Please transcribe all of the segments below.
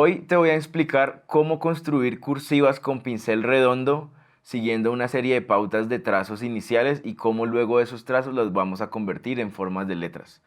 Hoy te voy a explicar cómo construir cursivas con pincel redondo siguiendo una serie de pautas de trazos iniciales y cómo luego esos trazos los vamos a convertir en formas de letras.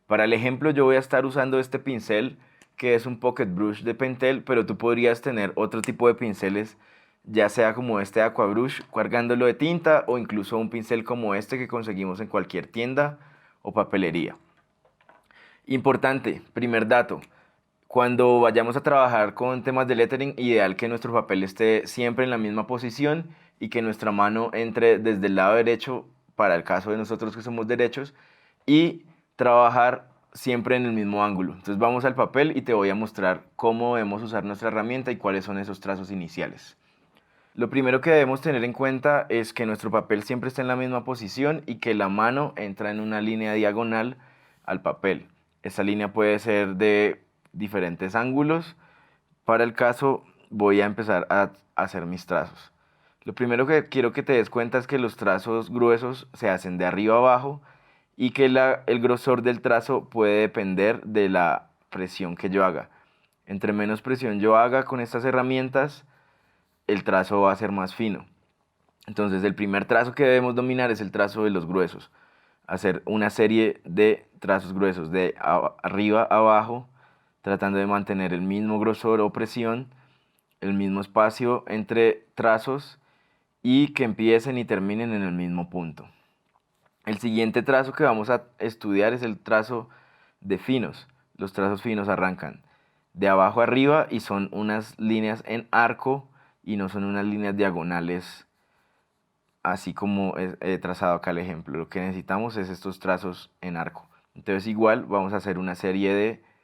Para el ejemplo yo voy a estar usando este pincel que es un Pocket Brush de Pentel, pero tú podrías tener otro tipo de pinceles, ya sea como este Aqua Brush cargándolo de tinta o incluso un pincel como este que conseguimos en cualquier tienda o papelería. Importante, primer dato. Cuando vayamos a trabajar con temas de lettering, ideal que nuestro papel esté siempre en la misma posición y que nuestra mano entre desde el lado derecho, para el caso de nosotros que somos derechos, y trabajar siempre en el mismo ángulo. Entonces vamos al papel y te voy a mostrar cómo debemos usar nuestra herramienta y cuáles son esos trazos iniciales. Lo primero que debemos tener en cuenta es que nuestro papel siempre está en la misma posición y que la mano entra en una línea diagonal al papel. Esta línea puede ser de diferentes ángulos. Para el caso voy a empezar a hacer mis trazos. Lo primero que quiero que te des cuenta es que los trazos gruesos se hacen de arriba a abajo y que el grosor del trazo puede depender de la presión que yo haga. Entre menos presión yo haga con estas herramientas, el trazo va a ser más fino. Entonces el primer trazo que debemos dominar es el trazo de los gruesos. Hacer una serie de trazos gruesos de arriba a abajo, tratando de mantener el mismo grosor o presión, el mismo espacio entre trazos y que empiecen y terminen en el mismo punto. El siguiente trazo que vamos a estudiar es el trazo de finos. Los trazos finos arrancan de abajo a arriba y son unas líneas en arco y no son unas líneas diagonales, así como he trazado acá el ejemplo. Lo que necesitamos es estos trazos en arco. Entonces igual vamos a hacer una serie de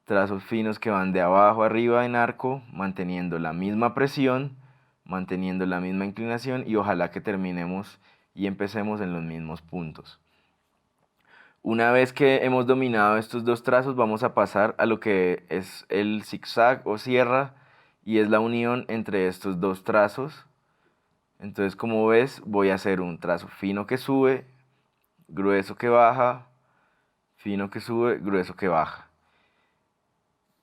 trazos finos que van de abajo a arriba en arco, manteniendo la misma presión, manteniendo la misma inclinación y ojalá que terminemos y empecemos en los mismos puntos. Una vez que hemos dominado estos dos trazos, vamos a pasar a lo que es el zigzag o sierra, y es la unión entre estos dos trazos. Entonces, como ves, voy a hacer un trazo fino que sube, grueso que baja, fino que sube, grueso que baja.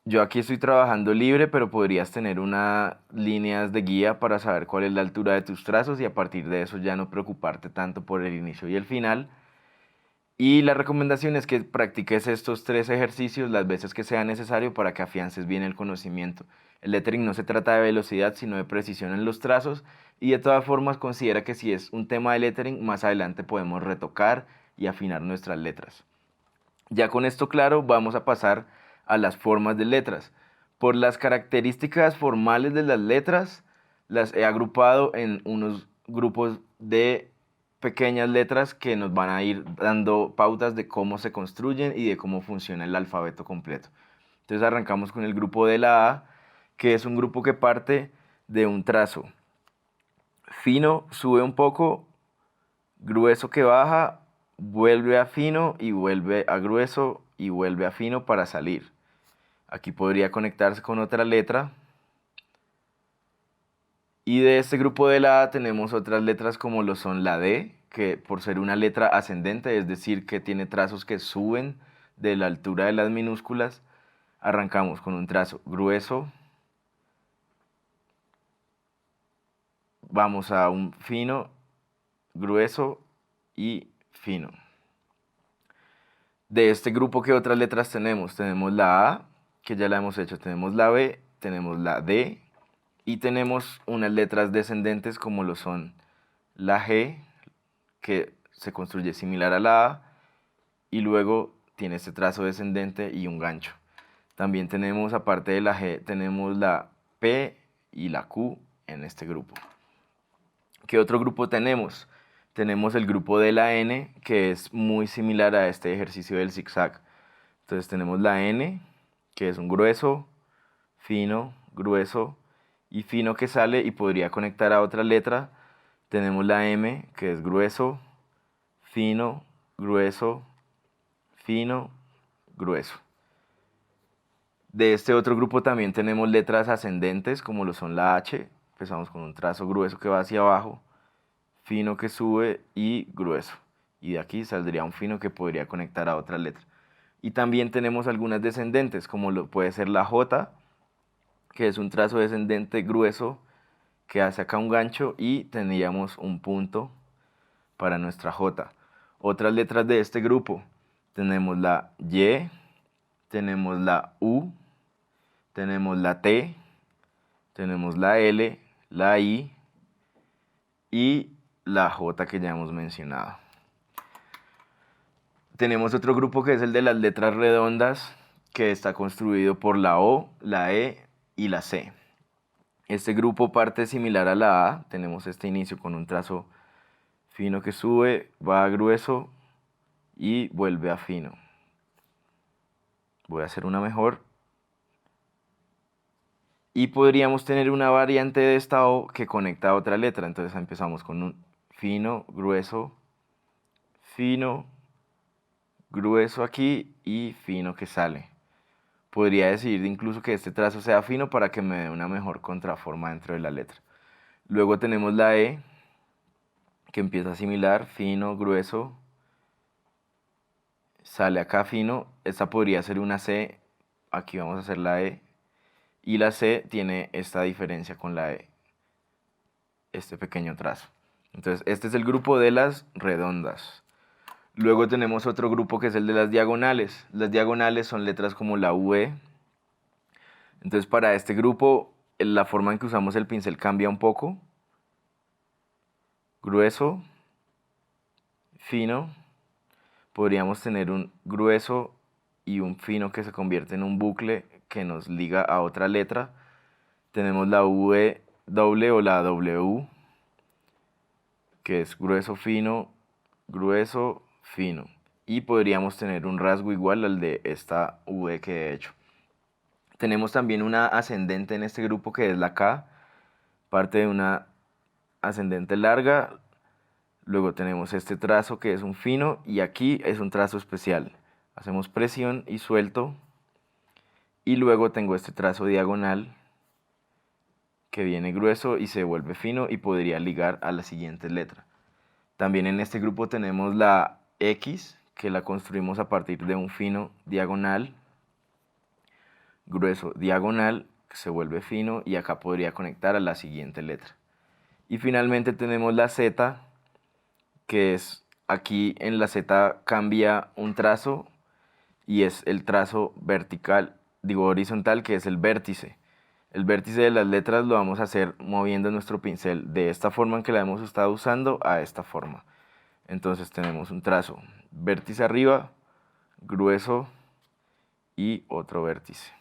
Yo aquí estoy trabajando libre, pero podrías tener unas líneas de guía para saber cuál es la altura de tus trazos y a partir de eso ya no preocuparte tanto por el inicio y el final. Y la recomendación es que practiques estos tres ejercicios las veces que sea necesario para que afiances bien el conocimiento. El lettering no se trata de velocidad, sino de precisión en los trazos, y de todas formas considera que si es un tema de lettering, más adelante podemos retocar y afinar nuestras letras. Ya con esto claro, vamos a pasar a las formas de letras. Por las características formales de las letras, las he agrupado en unos grupos de pequeñas letras que nos van a ir dando pautas de cómo se construyen y de cómo funciona el alfabeto completo. Entonces arrancamos con el grupo de la A, que es un grupo que parte de un trazo fino, sube un poco, grueso que baja, vuelve a fino y vuelve a grueso y vuelve a fino para salir. Aquí podría conectarse con otra letra. Y de este grupo de la A tenemos otras letras como lo son la D, que por ser una letra ascendente, es decir, que tiene trazos que suben de la altura de las minúsculas, arrancamos con un trazo grueso, vamos a un fino, grueso y fino. De este grupo, ¿qué otras letras tenemos? Tenemos la A, que ya la hemos hecho, tenemos la B, tenemos la D y tenemos unas letras descendentes como lo son la G, que se construye similar a la A y luego tiene este trazo descendente y un gancho. También tenemos, aparte de la G, tenemos la P y la Q en este grupo. ¿Qué otro grupo tenemos? Tenemos el grupo de la N, que es muy similar a este ejercicio del zigzag. Entonces tenemos la N, que es un grueso, fino, grueso y fino que sale y podría conectar a otra letra. Tenemos la M, que es grueso, fino, grueso, fino, grueso. De este otro grupo también tenemos letras ascendentes, como lo son la H. Empezamos con un trazo grueso que va hacia abajo, fino que sube y grueso. Y de aquí saldría un fino que podría conectar a otra letra. Y también tenemos algunas descendentes, como lo puede ser la J, que es un trazo descendente grueso que hace acá un gancho y tendríamos un punto para nuestra J. Otras letras de este grupo, tenemos la Y, tenemos la U, tenemos la T, tenemos la L, la I y la J que ya hemos mencionado. Tenemos otro grupo que es el de las letras redondas, que está construido por la O, la E y la C. Este grupo parte similar a la A, tenemos este inicio con un trazo fino que sube, va a grueso y vuelve a fino. Voy a hacer una mejor. Y podríamos tener una variante de esta O que conecta a otra letra. Entonces empezamos con un fino, grueso aquí y fino que sale. Podría decidir incluso que este trazo sea fino para que me dé una mejor contraforma dentro de la letra. Luego tenemos la E, que empieza similar, fino, grueso, sale acá fino. Esta podría ser una C, aquí vamos a hacer la E. Y la C tiene esta diferencia con la E, este pequeño trazo. Entonces, este es el grupo de las redondas. Luego tenemos otro grupo que es el de las diagonales. Las diagonales son letras como la UE. Entonces, para este grupo, la forma en que usamos el pincel cambia un poco. Grueso, fino. Podríamos tener un grueso y un fino que se convierte en un bucle que nos liga a otra letra. Tenemos la UE doble o la W, que es grueso, fino, y podríamos tener un rasgo igual al de esta V que he hecho. Tenemos también una ascendente en este grupo que es la K, parte de una ascendente larga. Luego tenemos este trazo que es un fino y aquí es un trazo especial. Hacemos presión y suelto. Y luego tengo este trazo diagonal que viene grueso y se vuelve fino y podría ligar a la siguiente letra. También en este grupo tenemos la X, que la construimos a partir de un fino diagonal, grueso diagonal, que se vuelve fino y acá podría conectar a la siguiente letra. Y finalmente tenemos la Z, que es aquí en la Z cambia un trazo y es el trazo vertical, digo horizontal, que es el vértice. El vértice de las letras lo vamos a hacer moviendo nuestro pincel de esta forma en que la hemos estado usando a esta forma. Entonces tenemos un trazo, vértice arriba, grueso y otro vértice.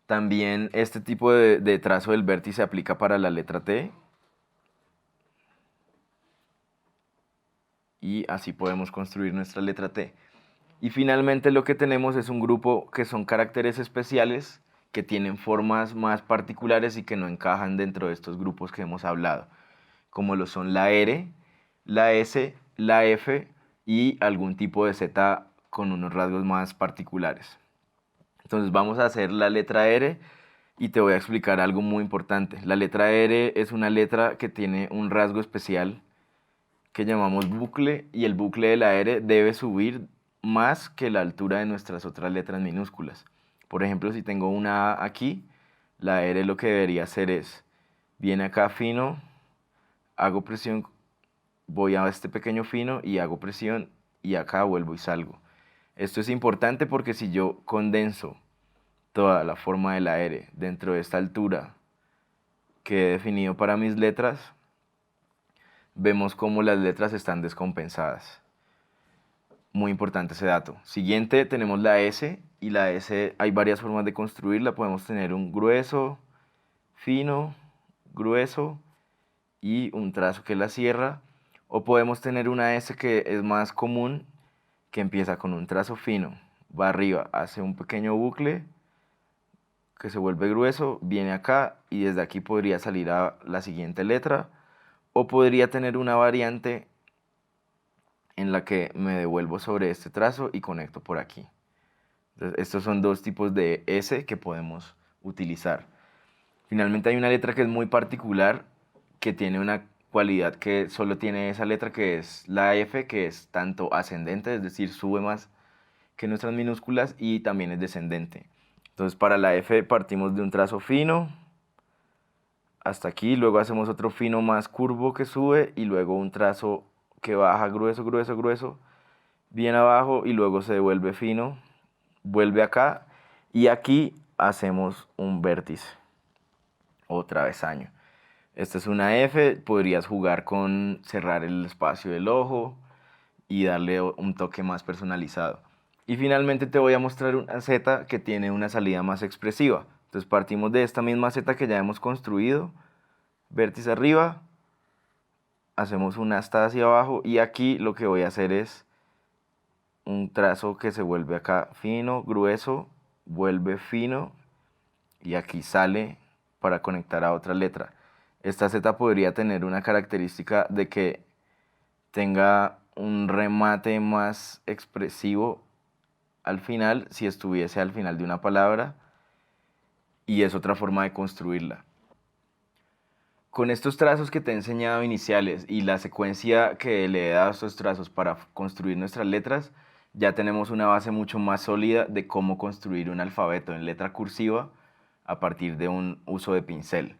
También este tipo de trazo del vértice aplica para la letra T. Y así podemos construir nuestra letra T. Y finalmente lo que tenemos es un grupo que son caracteres especiales que tienen formas más particulares y que no encajan dentro de estos grupos que hemos hablado, como lo son la R, la S, la F y algún tipo de Z con unos rasgos más particulares. Entonces vamos a hacer la letra R y te voy a explicar algo muy importante. La letra R es una letra que tiene un rasgo especial que llamamos bucle y el bucle de la R debe subir más que la altura de nuestras otras letras minúsculas. Por ejemplo, si tengo una A aquí, la R lo que debería hacer es, viene acá fino, hago presión, voy a este pequeño fino y hago presión y acá vuelvo y salgo. Esto es importante porque si yo condenso toda la forma de la R dentro de esta altura que he definido para mis letras, vemos cómo las letras están descompensadas. Muy importante ese dato. Siguiente tenemos la S y la S hay varias formas de construirla. Podemos tener un grueso, fino, grueso y un trazo que la cierra. O podemos tener una S que es más común, que empieza con un trazo fino, va arriba, hace un pequeño bucle que se vuelve grueso, viene acá y desde aquí podría salir a la siguiente letra. O podría tener una variante en la que me devuelvo sobre este trazo y conecto por aquí. Entonces, estos son dos tipos de S que podemos utilizar. Finalmente hay una letra que es muy particular, que tiene una cualidad que solo tiene esa letra, que es la F, que es tanto ascendente, es decir, sube más que nuestras minúsculas, y también es descendente. Entonces para la F partimos de un trazo fino hasta aquí, luego hacemos otro fino más curvo que sube y luego un trazo que baja grueso, grueso, grueso, bien abajo y luego se devuelve fino, vuelve acá y aquí hacemos un vértice o travesaño. Esta es una F, podrías jugar con cerrar el espacio del ojo y darle un toque más personalizado. Y finalmente te voy a mostrar una Z que tiene una salida más expresiva. Entonces partimos de esta misma Z que ya hemos construido, vértice arriba, hacemos una hasta hacia abajo y aquí lo que voy a hacer es un trazo que se vuelve acá fino, grueso, vuelve fino y aquí sale para conectar a otra letra. Esta Z podría tener una característica de que tenga un remate más expresivo al final si estuviese al final de una palabra y es otra forma de construirla. Con estos trazos que te he enseñado iniciales y la secuencia que le he dado a estos trazos para construir nuestras letras, ya tenemos una base mucho más sólida de cómo construir un alfabeto en letra cursiva a partir de un uso de pincel.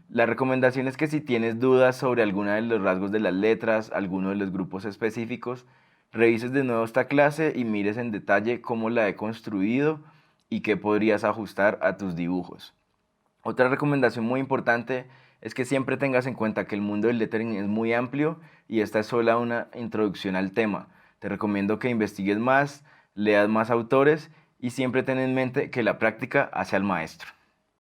La recomendación es que si tienes dudas sobre alguno de los rasgos de las letras, alguno de los grupos específicos, revises de nuevo esta clase y mires en detalle cómo la he construido y qué podrías ajustar a tus dibujos. Otra recomendación muy importante es que siempre tengas en cuenta que el mundo del lettering es muy amplio y esta es solo una introducción al tema. Te recomiendo que investigues más, leas más autores y siempre ten en mente que la práctica hace al maestro.